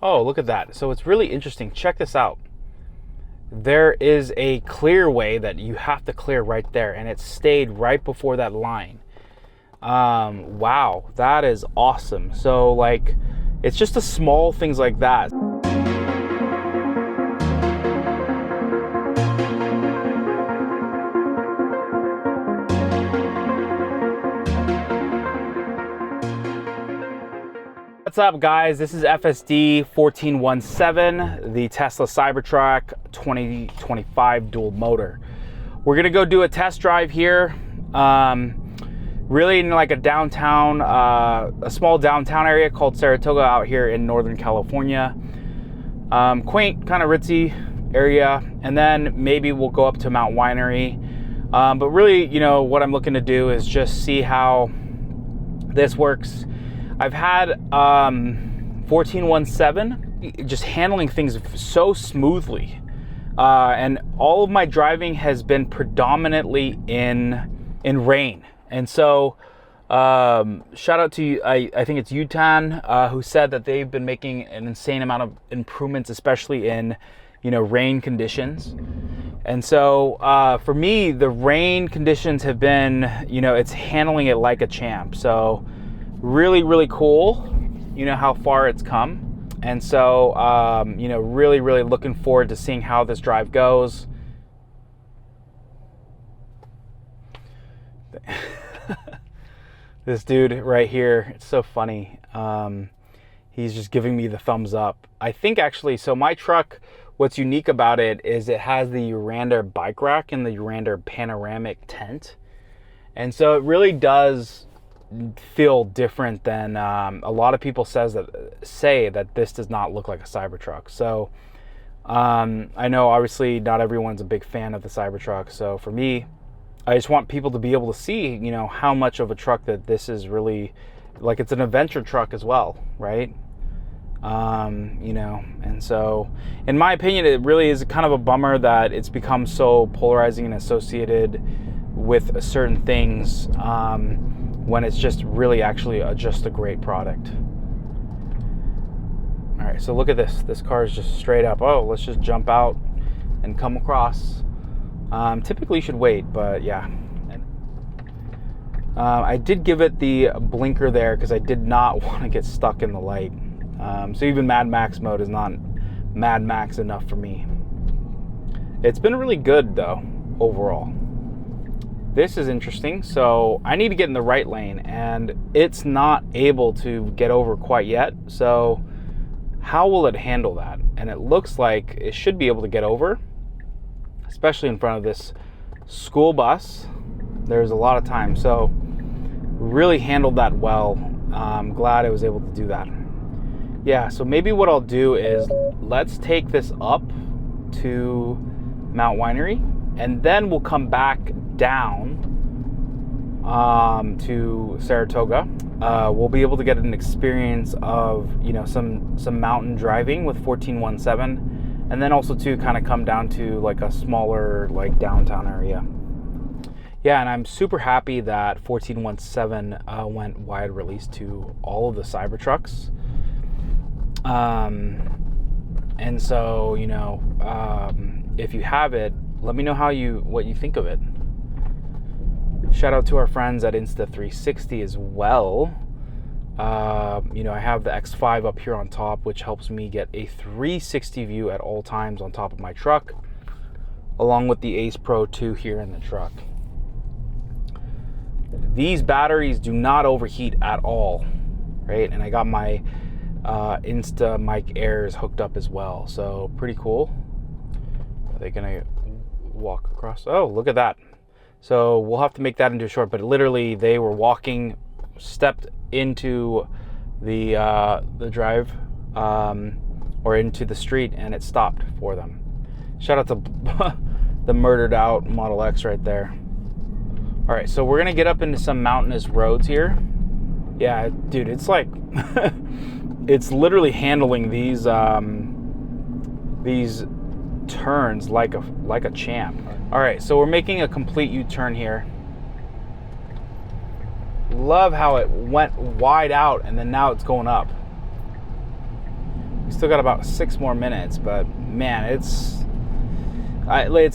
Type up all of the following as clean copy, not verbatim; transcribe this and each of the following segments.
Oh, look at that. So it's really interesting. Check this out. There is a clear way that you have to clear right there, and it stayed right before that line. Wow, that is awesome. So like, it's just the small things like that. What's up, guys? This is FSD 1417, the Tesla Cybertruck 2025 dual motor. We're gonna go do a test drive here, really in like a downtown, a small downtown area called Sarataga out here in Northern California. Quaint, kind of ritzy area, and then maybe we'll go up to Mount Winery. But really, you know, what I'm looking to do is just see how this works. I've had 1417 just handling things so smoothly, and all of my driving has been predominantly in rain. And so shout out to I think it's Utan, who said that they've been making an insane amount of improvements, especially in, you know, rain conditions. And so for me, the rain conditions have been, you know, it's handling it like a champ. So really, really cool, you know, how far it's come. And so, you know, really, really looking forward to seeing how this drive goes. This dude right here, it's so funny. He's just giving me the thumbs up. I think actually, so my truck, what's unique about it is it has the Urander bike rack and the Urander panoramic tent. And so it really does feel different than a lot of people say that this does not look like a Cybertruck. So I know obviously not everyone's a big fan of the Cybertruck. So for me, I just want people to be able to see, you know, how much of a truck that this is really, like, it's an adventure truck as well, right? You know, and so in my opinion, it really is kind of a bummer that it's become so polarizing and associated with certain things, when it's just really actually just a great product. All right, so look at this. This car is just straight up. Oh, let's just jump out and come across. Typically you should wait, but yeah. I did give it the blinker there because I did not want to get stuck in the light. So even Mad Max mode is not Mad Max enough for me. It's been really good though, overall. This is interesting. So I need to get in the right lane and it's not able to get over quite yet. So how will it handle that? And it looks like it should be able to get over, especially in front of this school bus. There's a lot of time. So really handled that well. I'm glad I was able to do that. Yeah, so maybe what I'll do is let's take this up to Mount Winery and then we'll come back down to Saratoga. We'll be able to get an experience of, you know, some mountain driving with 1417, and then also to kind of come down to like a smaller like downtown area. Yeah, and I'm super happy that 1417 went wide release to all of the Cybertrucks. And so, you know, if you have it, let me know what you think of it. Shout out to our friends at Insta360 as well. You know, I have the X5 up here on top, which helps me get a 360 view at all times on top of my truck, along with the Ace Pro 2 here in the truck. These batteries do not overheat at all, right? And I got my Insta Mic Airs hooked up as well, so pretty cool. Are they gonna walk across? Oh, look at that. So we'll have to make that into a short, but literally they were walking, stepped into the drive or into the street, and it stopped for them. Shout out to the murdered out Model X right there. All right, so we're gonna get up into some mountainous roads here. Yeah, dude, it's like it's literally handling these turns like a champ. All right, so we're making a complete U-turn here. Love how it went wide out and then now it's going up. We still got about 6 more minutes, but man, it's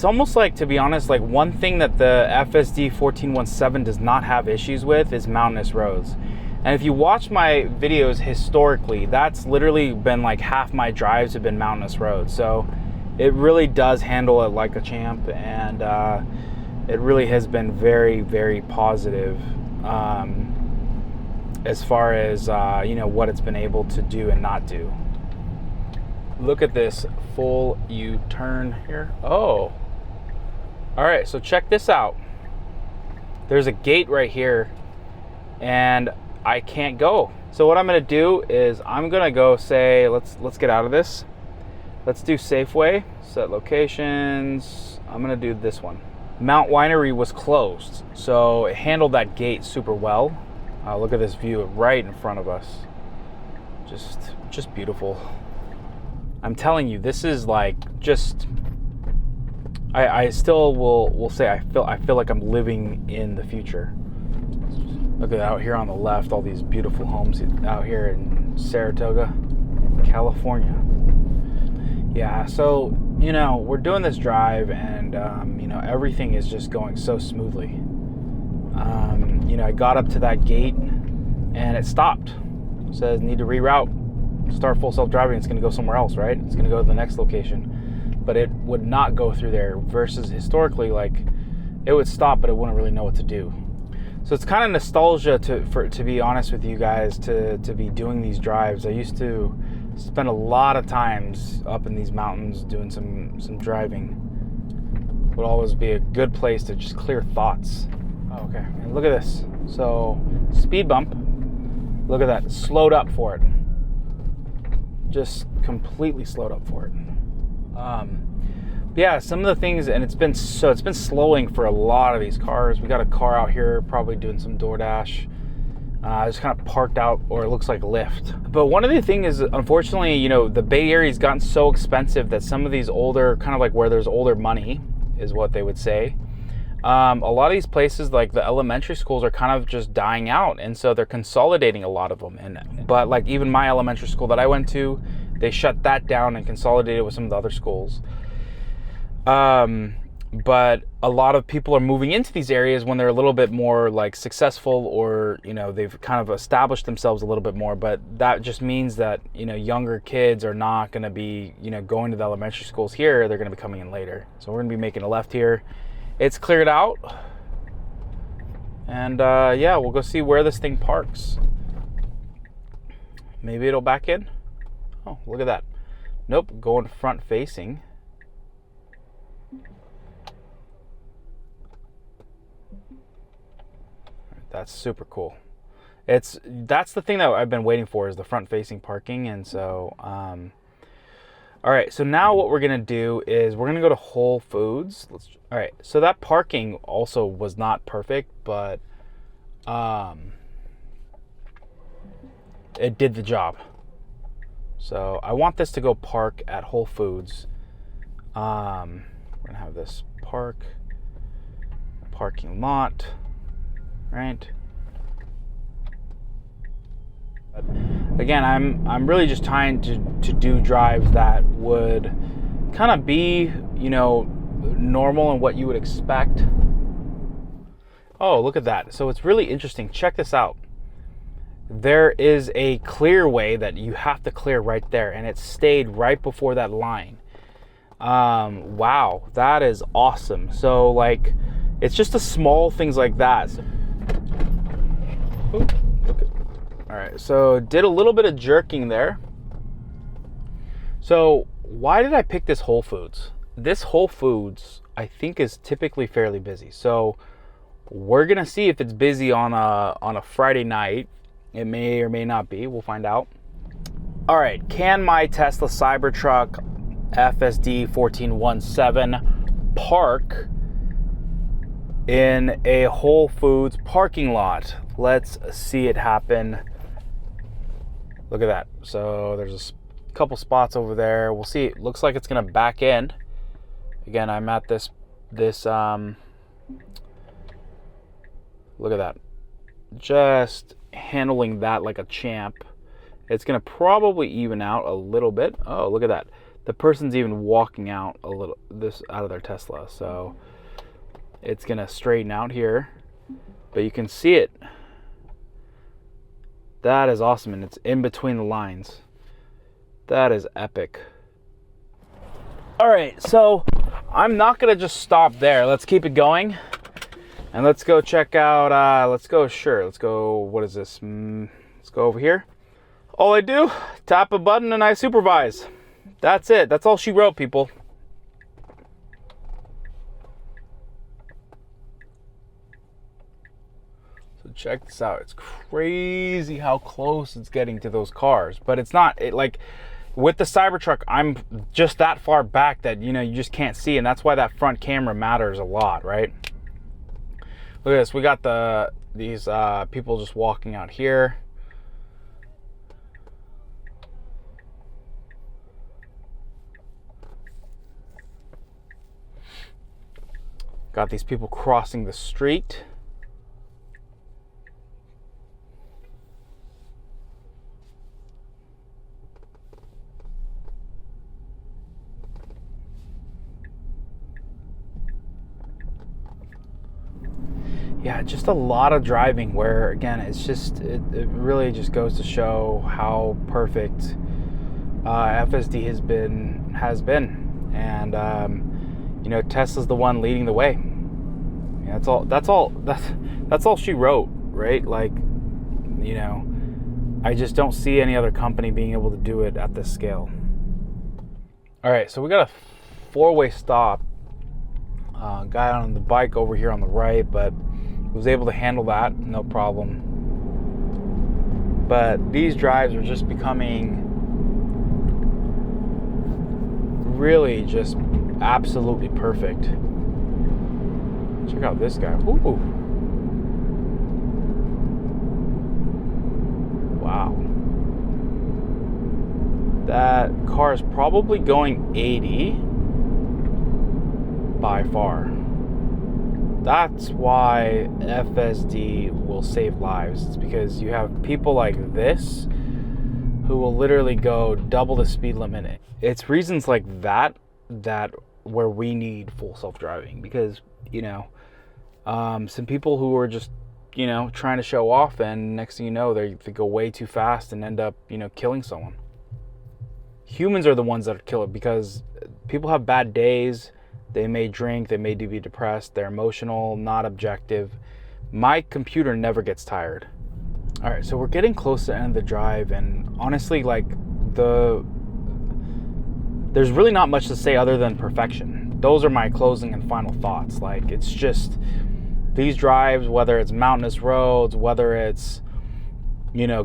almost like, to be honest, like one thing that the FSD 1417 does not have issues with is mountainous roads. And if you watch my videos historically, that's literally been like half my drives have been mountainous roads. So it really does handle it like a champ, and it really has been very, very positive as far as what it's been able to do and not do. Look at this full U-turn here. Oh, all right, so check this out. There's a gate right here and I can't go. So what I'm gonna do is I'm gonna go say, let's get out of this. Let's do Safeway, set locations. I'm gonna do this one. Mount Winery was closed, so it handled that gate super well. Look at this view right in front of us. Just beautiful. I'm telling you, this is like just, I still will say I feel like I'm living in the future. Look at out here on the left, all these beautiful homes out here in Sarataga, California. Yeah, so we're doing this drive, and everything is just going so smoothly. I got up to that gate and it stopped. It says need to reroute. Start full self-driving. It's going to go somewhere else, right? It's going to go to the next location, but it would not go through there, versus historically, like, it would stop but it wouldn't really know what to do. So it's kind of nostalgia to be honest with you guys, to be doing these drives. I used to spend a lot of times up in these mountains doing some driving. Would always be a good place to just clear thoughts. Oh, okay, and look at this. So speed bump, look at that, slowed up for it. Just completely slowed up for it. Yeah, some of the things, and it's been slowing for a lot of these cars. We got a car out here probably doing some DoorDash. Just kind of parked out, or it looks like Lyft. But one of the things is, unfortunately, the Bay Area's gotten so expensive that some of these older, kind of like where there's older money, is what they would say. A lot of these places, like the elementary schools, are kind of just dying out, and so they're consolidating a lot of them. But like even my elementary school that I went to, they shut that down and consolidated with some of the other schools. But a lot of people are moving into these areas when they're a little bit more like successful, or they've kind of established themselves a little bit more. But that just means that younger kids are not going to be going to the elementary schools here. They're going to be coming in later. So we're going to be making a left here. It's cleared out, and yeah, we'll go see where this thing parks. Maybe it'll back in. Oh, look at that. Nope, going front facing. That's super cool. That's the thing that I've been waiting for, is the front facing parking. And so all right, so now what we're gonna do is we're gonna go to Whole Foods. All right, so that parking also was not perfect, but it did the job. So I want this to go park at Whole Foods. We're gonna have this parking lot, right? Again, I'm really just trying to do drives that would kind of be, normal and what you would expect. Oh, look at that. So it's really interesting. Check this out. There is a clear way that you have to clear right there, and it stayed right before that line. Wow, that is awesome. So like, it's just the small things like that. Ooh, okay. All right, so did a little bit of jerking there. So why did I pick this Whole Foods? This Whole Foods, I think, is typically fairly busy. So we're gonna see if it's busy on a Friday night. It may or may not be. We'll find out. All right, can my Tesla Cybertruck FSD 1417 park in a Whole Foods parking lot? Let's see it happen. Look at that. So there's a couple spots over there. We'll see. It looks like it's gonna back in. Again, I'm at this look at that. Just handling that like a champ. It's going to probably even out a little bit. Oh, look at that. The person's even walking out a little out of their Tesla. So it's going to straighten out here. But you can see it. That is awesome. And it's in between the lines. That is epic. All right, so I'm not going to just stop there. Let's keep it going. And let's go check out, let's go, what is this? Let's go over here. All I do, tap a button and I supervise. That's it. That's all she wrote, people. So check this out. It's crazy how close it's getting to those cars. But it's not, like, with the Cybertruck, I'm just that far back that, you just can't see. And that's why that front camera matters a lot, right? Look at this. We got these people just walking out here. Got these people crossing the street. Yeah, just a lot of driving where, again, it's just, it really just goes to show how perfect FSD has been. And, Tesla's the one leading the way. Yeah, that's all she wrote, right? Like, I just don't see any other company being able to do it at this scale. All right, so we got a four-way stop. Guy on the bike over here on the right, but was able to handle that, no problem. But these drives are just becoming really just absolutely perfect. Check out this guy. Ooh. Wow. That car is probably going 80 by far. That's why FSD will save lives. It's because you have people like this who will literally go double the speed limit. It's reasons like that where we need full self-driving, because some people who are just trying to show off, and next thing you know, they go way too fast and end up killing someone. Humans are the ones that are killer, because people have bad days. They may drink, they may be depressed, they're emotional, not objective. My computer never gets tired. All right, so we're getting close to the end of the drive, and honestly, like, there's really not much to say other than perfection. Those are my closing and final thoughts. Like, it's just these drives, whether it's mountainous roads, whether it's,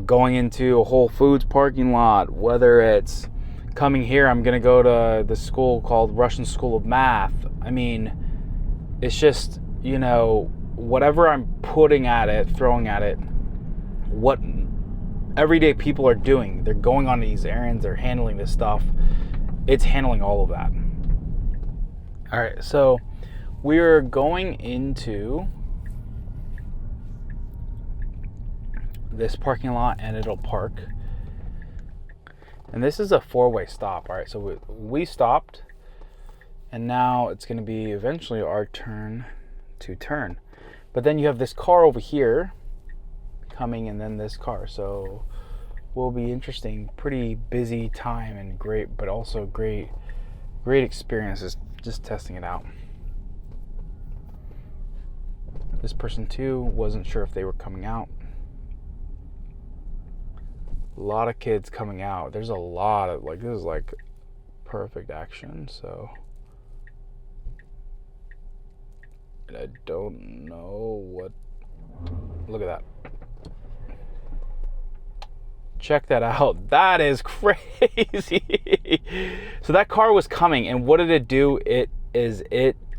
going into a Whole Foods parking lot, whether it's coming here, I'm going to go to the school called Russian School of Math. I mean, it's just, whatever I'm putting at it, throwing at it, what everyday people are doing. They're going on these errands, they're handling this stuff. It's handling all of that. All right, so we're going into this parking lot, and it'll park. And this is a four-way stop. All right, so we stopped, and now it's going to be eventually our turn to turn. But then you have this car over here coming, and then this car. So will be interesting. Pretty busy time and great, but also great experiences just testing it out. This person too wasn't sure if they were coming out. A lot of kids coming out. There's a lot of, like, this is like perfect action. So I don't know what. Look at that. Check that out. That is crazy. So that car was coming, and what did it do? It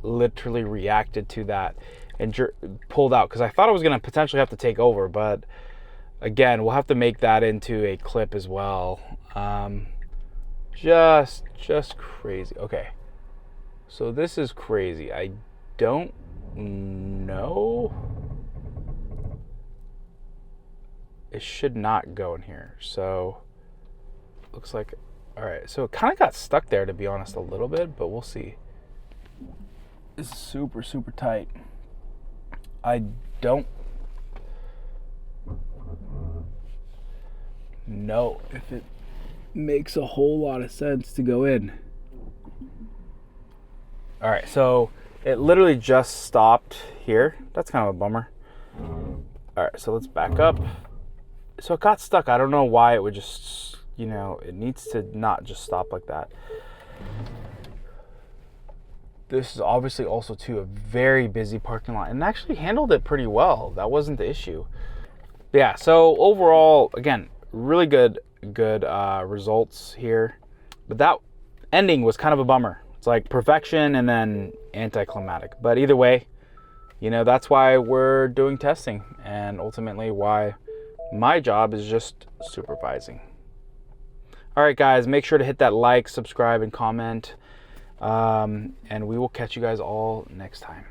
literally reacted to that and pulled out, because I thought I was going to potentially have to take over, but again, we'll have to make that into a clip as well. Just crazy. Okay, so this is crazy. I don't know. It should not go in here. So looks like, all right, so it kind of got stuck there, to be honest, a little bit, but we'll see. It's super, super tight. I don't know if it makes a whole lot of sense to go in. All right, so it literally just stopped here. That's kind of a bummer. All right, so let's back up. So it got stuck. I don't know why it would just, you know, it needs to not just stop like that. This is obviously also too a very busy parking lot, and actually handled it pretty well. That wasn't the issue. But yeah, so overall, again, really good results here. But that ending was kind of a bummer. It's like perfection and then anticlimactic. But either way, you know, that's why we're doing testing, and ultimately why my job is just supervising. All right, guys, make sure to hit that like, subscribe, and comment. And we will catch you guys all next time.